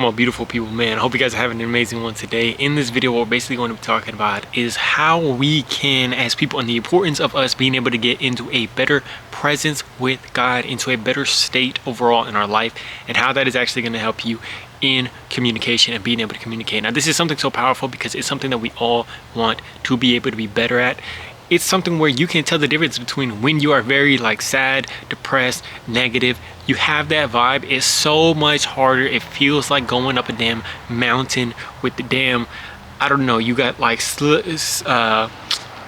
All beautiful people, man. I hope you guys are having an amazing one today. In this video, what we're basically going to be talking about is how we can, as people, and the importance of us being able to get into a better presence with God, into a better state overall in our life, and how that is actually going to help you in communication and being able to communicate. Now, this is something so powerful because it's something that we all want to be able to be better at. It's something where you can tell the difference between when you are very sad, depressed, negative. You have that vibe. It's so much harder. It feels like going up a damn mountain with the damn, I don't know, you got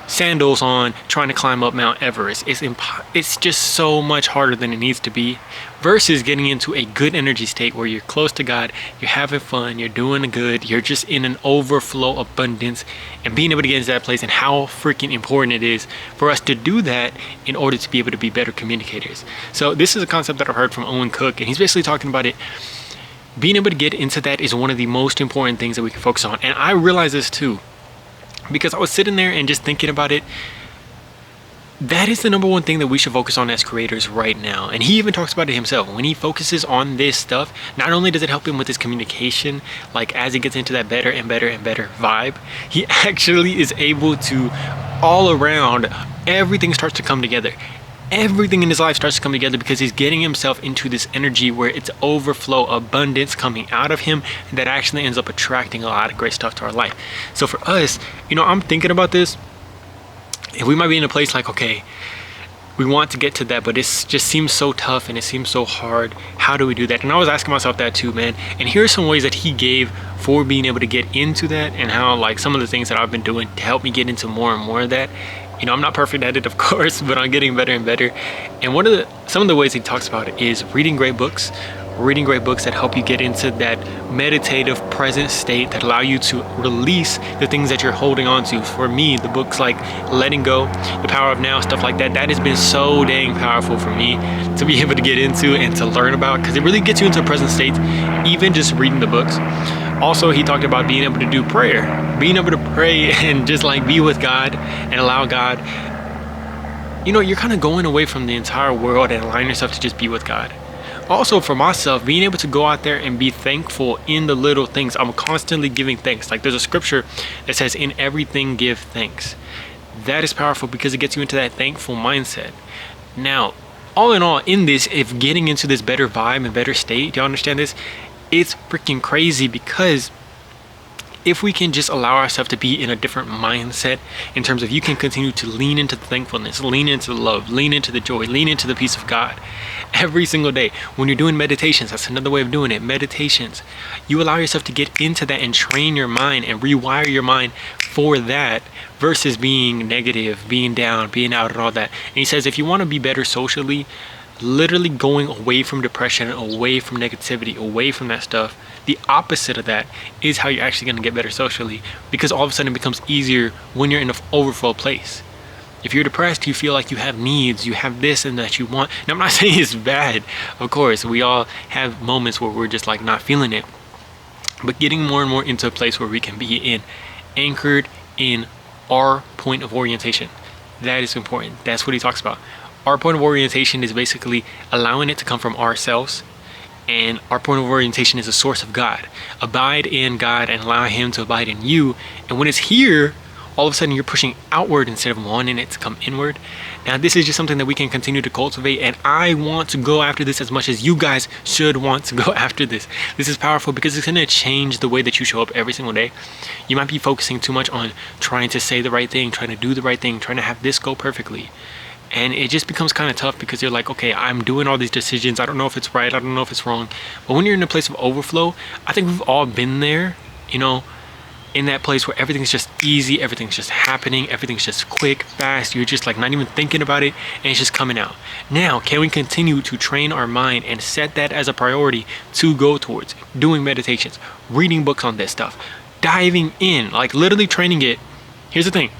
sandals on trying to climb up Mount Everest. It's just so much harder than it needs to be, versus getting into a good energy state where you're close to God, you're having fun, you're doing good, you're just in an overflow abundance, and being able to get into that place, and how freaking important it is for us to do that in order to be able to be better communicators. So this is a concept that I've heard from Owen Cook, and he's basically talking about it. Being able to get into that is one of the most important things that we can focus on. And I realize this too, because I was sitting there and just thinking about it. That is the number one thing that we should focus on as creators right now. And he even talks about it himself. When he focuses on this stuff, not only does it help him with his communication, as he gets into that better and better and better vibe, he actually is able to, all around, everything starts to come together. Everything in his life starts to come together because he's getting himself into this energy where it's overflow abundance coming out of him, and that actually ends up attracting a lot of great stuff to our life. So for us, I'm thinking about this. If we might be in a place okay, we want to get to that, but it just seems so tough and it seems so hard. How do we do that? And I was asking myself that too, man. And here are some ways that he gave for being able to get into that, and how some of the things that I've been doing to help me get into more and more of that. I'm not perfect at it, of course, but I'm getting better and better. And some of the ways he talks about it is reading great books that help you get into that meditative present state that allow you to release the things that you're holding on to. For me, the books like Letting Go, The Power of Now, stuff like that has been so dang powerful for me to be able to get into and to learn about, because it really gets you into a present state, even just reading the books. Also, he talked about being able to do prayer, being able to pray and just be with God and allow God. You're kind of going away from the entire world and allowing yourself to just be with God. Also, for myself, being able to go out there and be thankful in the little things. I'm constantly giving thanks. There's a scripture that says, "In everything give thanks." That is powerful because it gets you into that thankful mindset. Now, all in all, in this, if getting into this better vibe and better state, do you understand this? It's freaking crazy, because if we can just allow ourselves to be in a different mindset, in terms of you can continue to lean into the thankfulness, lean into the love, lean into the joy, lean into the peace of God every single day. When you're doing meditations, that's another way of doing it. Meditations, you allow yourself to get into that and train your mind and rewire your mind for that, versus being negative, being down, being out, and all that. And he says if you want to be better socially, literally going away from depression, away from negativity, away from that stuff, the opposite of that is how you're actually going to get better socially, because all of a sudden it becomes easier when you're in an overflow place. If you're depressed, you feel like you have needs, you have this and that you want. Now, I'm not saying it's bad. Of course, we all have moments where we're just not feeling it. But getting more and more into a place where we can be anchored in our point of orientation. That is important. That's what he talks about. Our point of orientation is basically allowing it to come from ourselves, and our point of orientation is a source of God. Abide in God and allow him to abide in you. And when it's here, all of a sudden you're pushing outward instead of wanting it to come inward. Now, this is just something that we can continue to cultivate, and I want to go after this as much as you guys should want to go after this. This is powerful because it's going to change the way that you show up every single day. You might be focusing too much on trying to say the right thing, trying to do the right thing, trying to have this go perfectly. And it just becomes kind of tough because you're okay, I'm doing all these decisions. I don't know if it's right. I don't know if it's wrong. But when you're in a place of overflow, I think we've all been there, in that place where everything's just easy, everything's just happening, everything's just quick, fast. You're just not even thinking about it, and it's just coming out. Now, can we continue to train our mind and set that as a priority to go towards doing meditations, reading books on this stuff, diving in, literally training it? Here's the thing.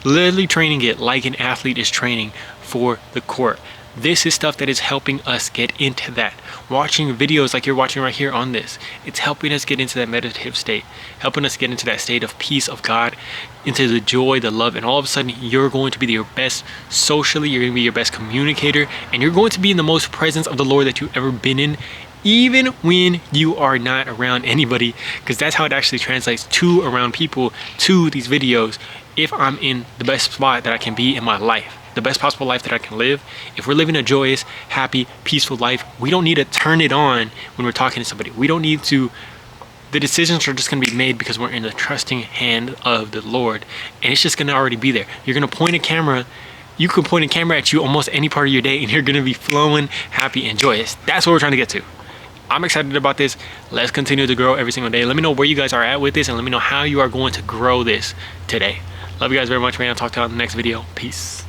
Literally training it like an athlete is training for the court. This is stuff that is helping us get into that. Watching videos like you're watching right here on this, it's helping us get into that meditative state, helping us get into that state of peace of God, into the joy, the love, and all of a sudden you're going to be your best socially, you're going to be your best communicator, and you're going to be in the most presence of the Lord that you've ever been in even when you are not around anybody, because that's how it actually translates to around people to these videos. If I'm in the best spot that I can be in my life, the best possible life that I can live, if we're living a joyous, happy, peaceful life, we don't need to turn it on when we're talking to somebody. We don't need to, the decisions are just going to be made because we're in the trusting hand of the Lord, and it's just going to already be there. You're going to point a camera, you can point a camera at you almost any part of your day, and you're going to be flowing, happy, and joyous. That's what we're trying to get to. I'm excited about this. Let's continue to grow every single day. Let me know where you guys are at with this, and let me know how you are going to grow this today. Love you guys very much, man. I'll talk to you on the next video. Peace.